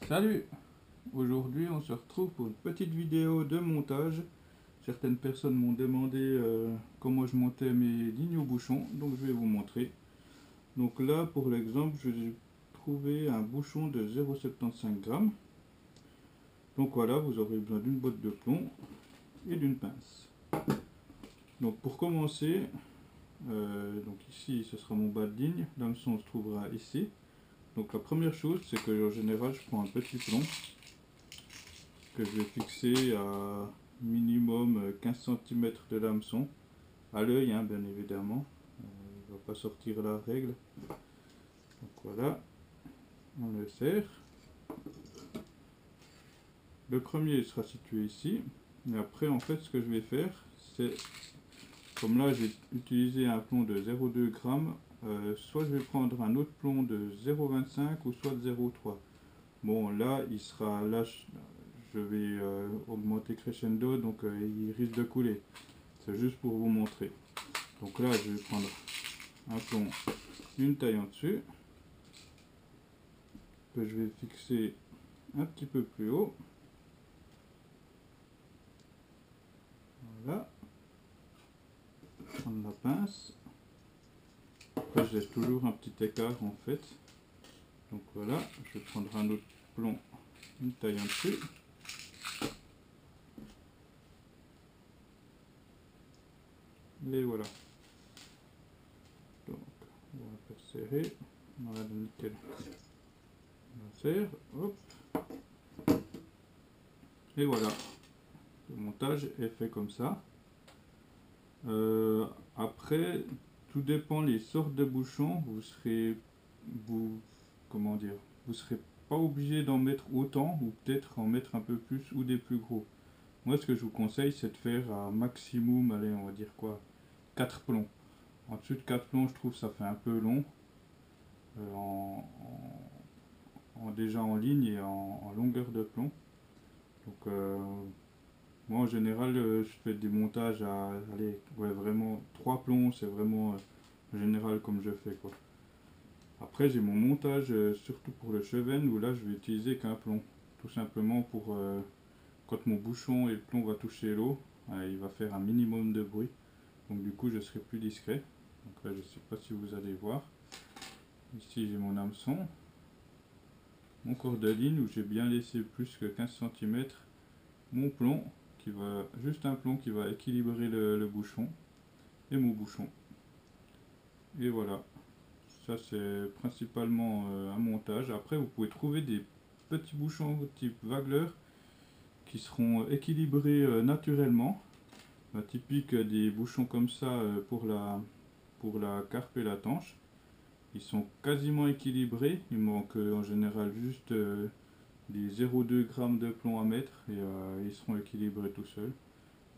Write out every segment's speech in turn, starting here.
Salut! Aujourd'hui on se retrouve pour une petite vidéo de montage. Certaines personnes m'ont demandé comment je montais mes lignes au bouchon, donc je vais vous montrer. Donc là pour l'exemple, je vais trouver un bouchon de 0,75 g. Donc voilà, vous aurez besoin d'une botte de plomb et d'une pince. Donc pour commencer, donc ici ce sera mon bas de ligne, l'hameçon se trouvera ici. Donc la première chose, c'est que en général je prends un petit plomb que je vais fixer à minimum 15 cm de l'hameçon, à l'œil hein, bien évidemment, il ne va pas sortir la règle. Donc voilà, on le serre. Le premier sera situé ici, et après en fait ce que je vais faire, c'est, comme là j'ai utilisé un plomb de 0,2 g, soit je vais prendre un autre plomb de 0,25 ou soit de 0,3. Bon là il sera là, je vais augmenter crescendo, donc il risque de couler. C'est juste pour vous montrer. Donc là je vais prendre un plomb, une taille en dessus, que je vais fixer un petit peu plus haut. Voilà. Prendre la pince. Après je laisse toujours un petit écart en fait. Donc voilà, je vais prendre un autre plomb, une taille en dessus. Et voilà. Donc on va faire serrer. Voilà, nickel. On serre, hop. Et voilà. Le montage est fait comme ça. Après, tout dépend les sortes de bouchons. Vous serez pas obligé d'en mettre autant, ou peut-être en mettre un peu plus ou des plus gros. Moi, ce que je vous conseille, c'est de faire un maximum, allez, on va dire quoi, 4 plombs. En dessous de 4 plombs, je trouve ça fait un peu long, déjà en ligne et en longueur de plomb. Donc, moi en général, je fais des montages à, allez, ouais, vraiment 3 plombs, c'est vraiment en général comme je fais quoi. Après j'ai mon montage surtout pour le cheven où là je vais utiliser qu'un plomb. Tout simplement pour quand mon bouchon et le plomb va toucher l'eau, il va faire un minimum de bruit. Donc du coup je serai plus discret. Donc là je sais pas si vous allez voir. Ici j'ai mon hameçon. Mon corps de ligne où j'ai bien laissé plus que 15 cm. Mon plomb qui va, juste un plomb qui va équilibrer le bouchon. Et mon bouchon. Et voilà. Ça c'est principalement un montage. Après vous pouvez trouver des petits bouchons type Wagler qui seront équilibrés naturellement. Typique des bouchons comme ça pour la carpe et la tanche. Ils sont quasiment équilibrés. Il manque en général juste les 0,2 g de plomb à mettre et ils seront équilibrés tout seuls.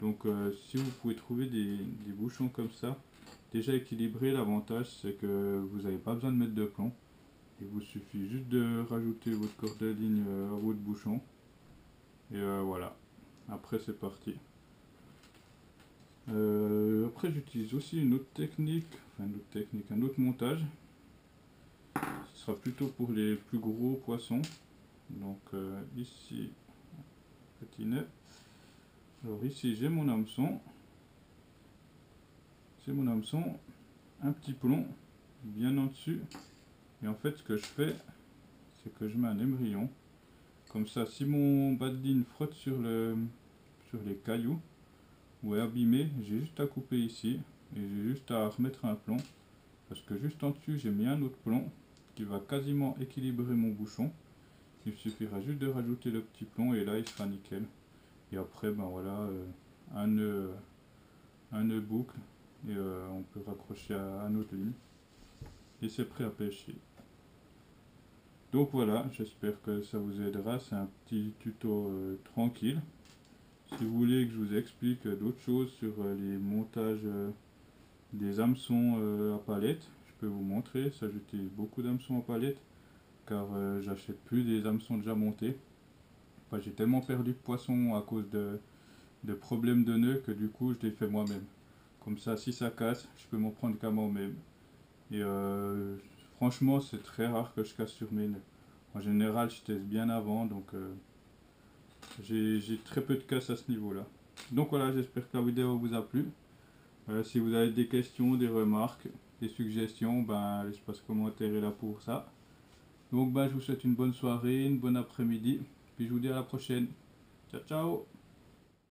Donc si vous pouvez trouver des bouchons comme ça, déjà équilibrés, l'avantage c'est que vous n'avez pas besoin de mettre de plomb. Il vous suffit juste de rajouter votre corde de ligne à votre bouchon. Et voilà. Après c'est parti. Après j'utilise aussi une autre technique, un autre montage. Ce sera plutôt pour les plus gros poissons. Donc ici, petit nœud. Alors ici j'ai mon hameçon. C'est mon hameçon, un petit plomb bien en dessus. Et en fait ce que je fais, c'est que je mets un émerillon. Comme ça, si mon bas de ligne frotte sur les cailloux ou est abîmé, j'ai juste à couper ici et j'ai juste à remettre un plomb. Parce que juste en dessus, j'ai mis un autre plomb qui va quasiment équilibrer mon bouchon. Il suffira juste de rajouter le petit plomb et là il sera nickel. Et après, ben voilà, un nœud boucle et on peut raccrocher à notre ligne. Et c'est prêt à pêcher. Donc voilà, j'espère que ça vous aidera. C'est un petit tuto tranquille. Si vous voulez que je vous explique d'autres choses sur les montages des hameçons à palette, je peux vous montrer. Ça, j'utilise beaucoup d'hameçons à palette car j'achète plus des hameçons déjà montés. Enfin, j'ai tellement perdu de poissons à cause de problèmes de nœuds que du coup je les fais moi-même. Comme ça, si ça casse, je peux m'en prendre qu'à moi-même. Et franchement, c'est très rare que je casse sur mes nœuds. En général, je teste bien avant, donc j'ai très peu de casse à ce niveau-là. Donc voilà, j'espère que la vidéo vous a plu. Si vous avez des questions, des remarques, des suggestions, ben, l'espace commentaire est là pour ça. Donc ben, je vous souhaite une bonne soirée, une bonne après-midi, puis je vous dis à la prochaine. Ciao ciao!